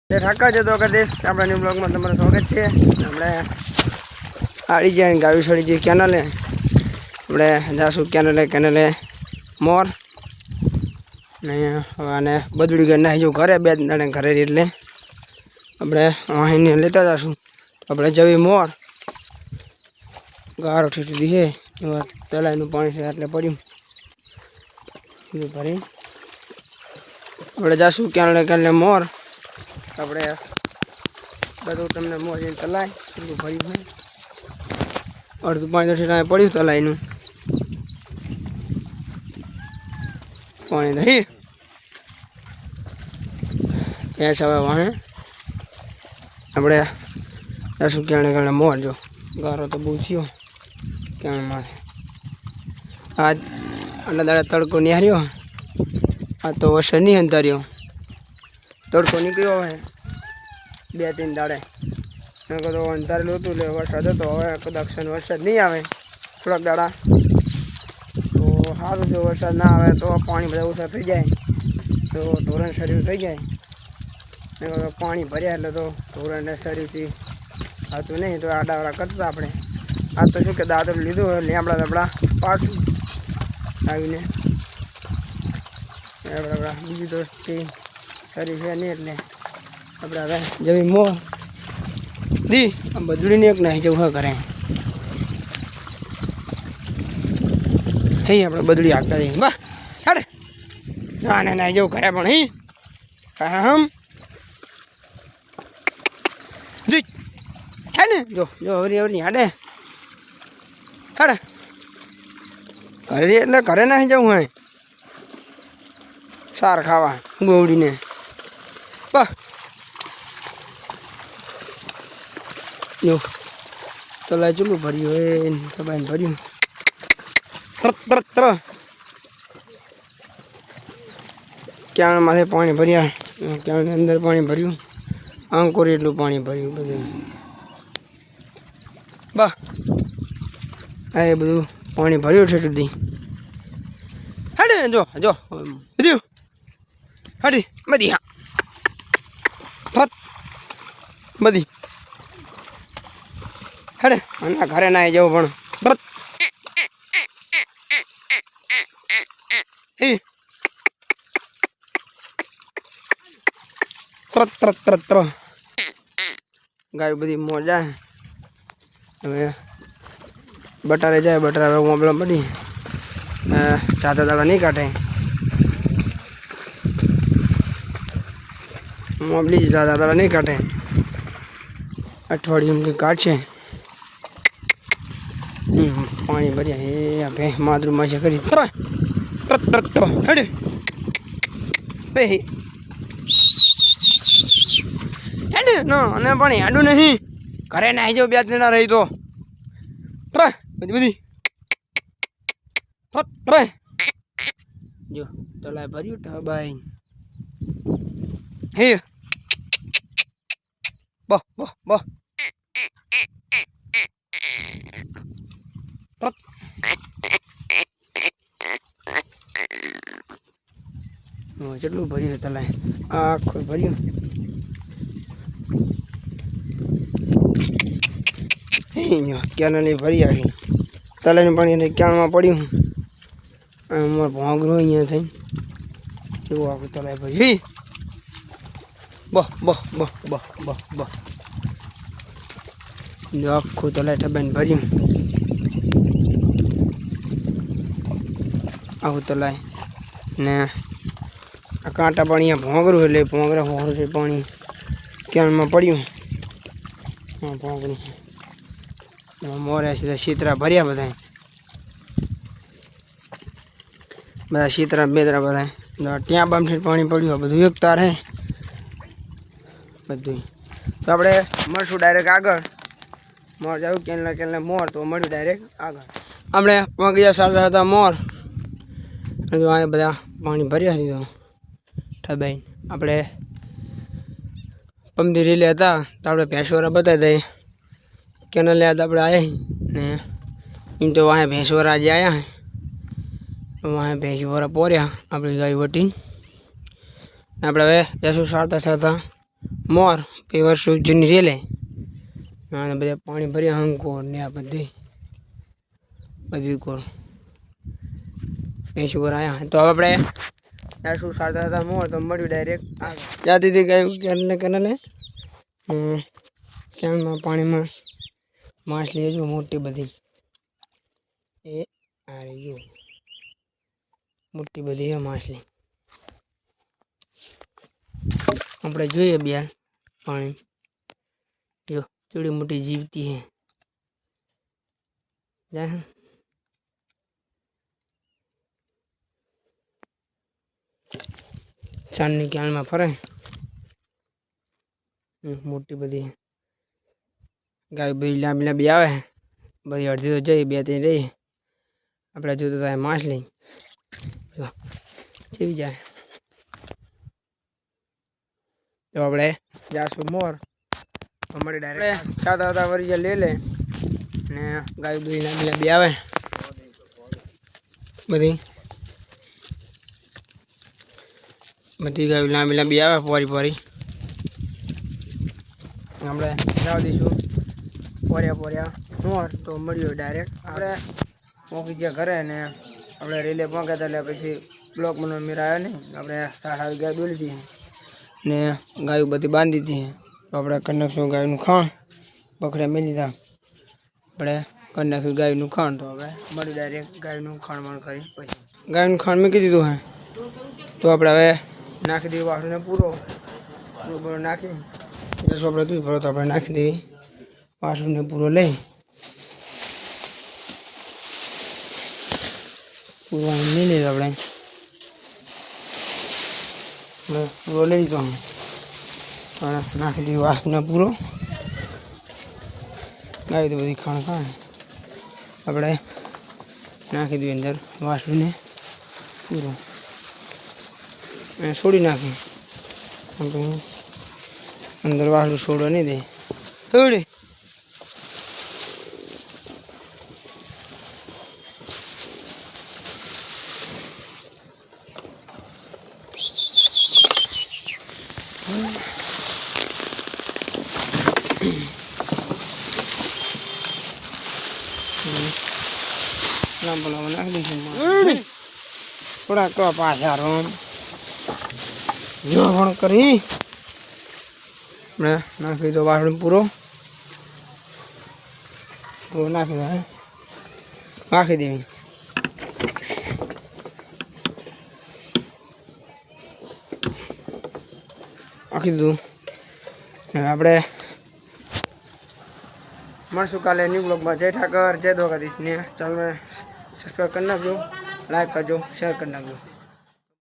ઠાકા છે તો દેશ આપણા ન્યૂ બ્લોગમાં તમારું સ્વાગત છે। આપણે આડી જાય ગાવી છોડી જે કેનલે આપણે જાશું કેનલે મોર અને બદડી ગઈ નાહી જો ઘરે બે દાડે ઘરે એટલે આપણે અહીંને લેતા જશું। આપણે જવી મોર ગારો ઠીઠી છે તલાઈનું પાણી છે એટલે પડ્યું ભરી આપણે જાશું કેનલે મોર આપણે બધું તમને મોર તલાય એટલું ભર્યું હોય અડધું પાણી તો પડ્યું તલાઈનું પાણી નહીં ભેંસ હવે વાહે આપણે જાશું કેણે મોર જો ગારો તો બહુ થયો કેણ મારે આજ આટલા દાડા તડકો નિહાર્યો આ તો વરસાદ નહીં અંધાર્યો તડકો નીકળ્યો હોય 2-3 દાડે તો અંધારેલું હતું એટલે વરસાદ હતો હવે કદાચ વરસાદ નહીં આવે થોડાક દાડા તો સારું છે વરસાદ ના આવે તો પાણી બધા ઓછા થઈ જાય તો ધોરણ શરીર થઈ જાય પાણી ભર્યા એટલે તો ધોરણને શરીરથી આવતું નહીં તો આડાવડા કરતા આપણે આ તો શું કે દાદરું લીધું હોય લેમડા પાછું આવીને આપણા બીજી દોસ્તથી શરીર છે નહીં એટલે આપણે હવે જવી મોર દી આમ બદડીને એક નાહી જવું હા કરે હે આપણે બદડી હાકતા જઈએ બા હાડે ના ને નાહી જવું ઘરે પણ હી હમ દી હે ને જો હવરી હાડે હાડે ઘરે એટલે ઘરે નાહી જવું હોય સાર ખાવા ગોવડીને બા જો તલાઈ ચૂલું ભર્યું હોય તબાઈને ભર્યું ક્યાં માથે પાણી ભર્યા ક્યાં અંદર પાણી ભર્યું અંકોરી એટલું પાણી ભર્યું બધું બા હા એ બધું પાણી ભર્યું છે સુધી હાડે જો બધું હાડી બધી હા બધી હેડે અને ઘરે ના જવું પણ ગાય બધી મોર જાય હવે બટારે જાય બટારા હવે મોબલા પડી ચાતા દાડા નહીં કાઢે મોબલી ચાતા દાડા નહીં કાઢે અઠવાડિયું કાઢશે પાણી ભર્યા એ ભે માદરું માં છે કરી હેડે હેડે ના અને પાણી હાડું નહીં ઘરે નાહી જાવ 2 દિન રહી તો બધી જો તલાય ભર્યું ટાબાઈ હે બહ જેટલું ભર્યું તલાય આખું ભર્યું કેનલી ભરી આવી તલાઈનું પાણી ક્યાંમાં પડ્યું અમારે ભોંગરું અહીંયા થઈ એવું આખું તલાઈ ભર્યું બહ જો આખું તલાઈ ઠબાઈને ભર્યું આખું તલાઈ ને આ કાંટા પાણી ભોંગરું એટલે ભોંગરા હોરું છે પાણી ક્યાંમાં પડ્યું હા ભોંગરું મોરે સીધા શીતરા ભર્યા બધા શીતરા બેતરા બધા ત્યાં બામથી પાણી પડ્યું બધું એક તાર હે બધું તો આપણે મળશું ડાયરેક્ટ આગળ મોર જવું કેનલે મોર તો મળ્યું ડાયરેક્ટ આગળ આપણે પગિયા સારતા મોર આ બધા પાણી ભર્યા દીધું ઠબાઈ આપણે પમદી રીલે હતા તો આપણે ભેંસવાળા બતાવી દઈએ કેનલે હતા આપણે આવ્યા ને એમ તો વાંહે ભેંસવાળા આજે આવ્યા વાંહે ભેંસવાળા પોર્યા આપણી ગાય વટીને આપણે હવે જશું સારતા મોર પેવર જૂની રેલે અને બધા પાણી ભરી હંકો ને આ બધી કોર મેં શું આવ્યા તો હવે આપણે શું સારતા હતા મોર તો મળ્યું ડાયરેક્ટ જાતી હતી ગાયું કેનાલે કેનમાં પાણીમાં માછલી જો મોટી બધી એ આ રહી મોટી બધી है माछली આપણે જોઈએ બેન પાણી જો થોડી મોટી જીવતી है જાય ચાંદની ક્યારમાં ફરે મોટી બધી ગાય બધી લાંબી લાંબી આવે બધી અડધી તો જઈ બે ત્રણ રહી આપણે જોતું થાય માછલી જો જેવી જાય તો આપણે જાશું મોર અમારે ડાયરેક્ટ સાદા સાદા વરિયા લે ને ગાય બધી લાંબી લાંબી આવે બધી ગાય લાંબી લાંબી આવે પોરી પોરી આપણે જવા દઈશું પોર્યા મોર તો મળ્યો ડાયરેક્ટ આપણે પહોંચી ગયા ઘરે ને આપણે રેલે પહોંચ્યા એટલે પછી બ્લોક મને મેરા આવ્યો નહીં આપણે 7:30 ગાય દોરી હતી ને ગાયો બધી બાંધી હતી તો આપણે કરી નાખશું ગાયનું ખાણ બકડા મેં લીધા આપણે કરી નાખ્યું ગાયનું ખાણ તો હવે મળ્યું ડાયરેક્ટ ગાયનું ખાણ માણ કરી પછી ગાયનું ખાણ મૂકી દીધું હે તો આપણે હવે નાખી દઈએ વાસણને પૂરો નાખી રસો આપણે દૂધ ભરો તો આપણે નાખી દઈએ વાસણને પૂરો લઈ પૂરો લઈ લઈએ આપણે પૂરો લઈ લીધો નાખી દઈએ વાસણને પૂરો ગાય તો બધી ખાણ ખાય આપણે નાખી દઈએ અંદર વાસણને પૂરો છોડી નાખી અંદર વાસણું છોડવા નહીં દે છોડી નાખી દઈશું થોડા તો પાછા રોમ જો પણ કરી આપણે નાખી દો વાસણ પૂરો નાખી દો નાખી દેવી નાખી દીધું આપણે મળશું કાલે ન્યૂ બ્લોગમાં જય ઠાકર જય દ્વારકાધીશ ને ચાલો સબસ્ક્રાઈબ કરી નાખજો લાઈક કરજો શેર કરી નાખજો